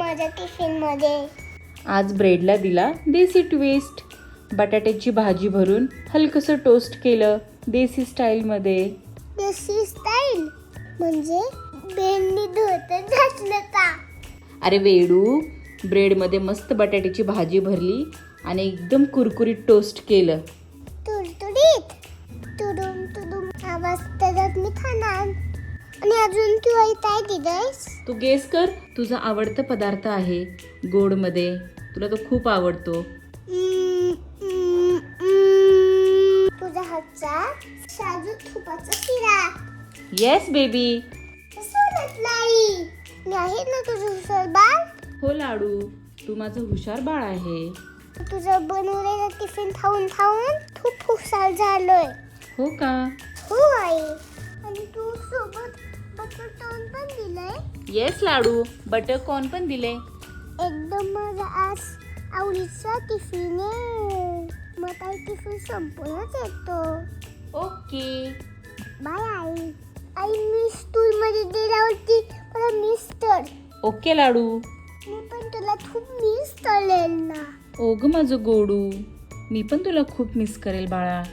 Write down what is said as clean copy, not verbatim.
माझ्या टिफिन मध्ये? आज ब्रेडला दिला देसी ट्विस्ट. बटाट्याची भाजी भरून हलकसं टोस्ट केलं देसी स्टाईलमध्ये. देसी स्टाईल म्हणजे बेंडी धोतर घातलं का? अरे वेडू, ब्रेडमध्ये मस्त बटाट्याची भाजी भरली आणि एकदम कुरकुरीत टोस्ट केलं. तुडतुडीत तुडुम तुडुम आवाज त्याच्यात मी खाणार. आणि अजून तू काय दिलंयस? तू गेस कर, तुझा आवडता पदार्थ आहे गोडमध्ये, तुला तो खूप आवडतो. तुझ्या हातचा साजूक तुपाचा शिरा. Yes baby. सोनत नाही मी आहे ना तुझं हुशार बाळ. हो लाडू, तू माझं हुशार बाळ आहे. तुझं बनवलेलं टिफिन खाऊन खाऊन खूप हुशार झालोय. हो का? हो आई. आणि तू सोबत बटर टोन पण दिलंय. येस लाडू, बटर कॉर्न पण दिले. एकदम माझा आज आवडीचा टिफिन आहे. मग काही टिफिन संपूनच येतो. ओके बाय आई. आई मी स्कूलमध्ये गेल्यावरती मला मिस कर. ओके लाडू. मी पण तुला खूप मिस करेल ना. ओ ग माझं गोडू, मी पण तुला खूप मिस करेल बाळा.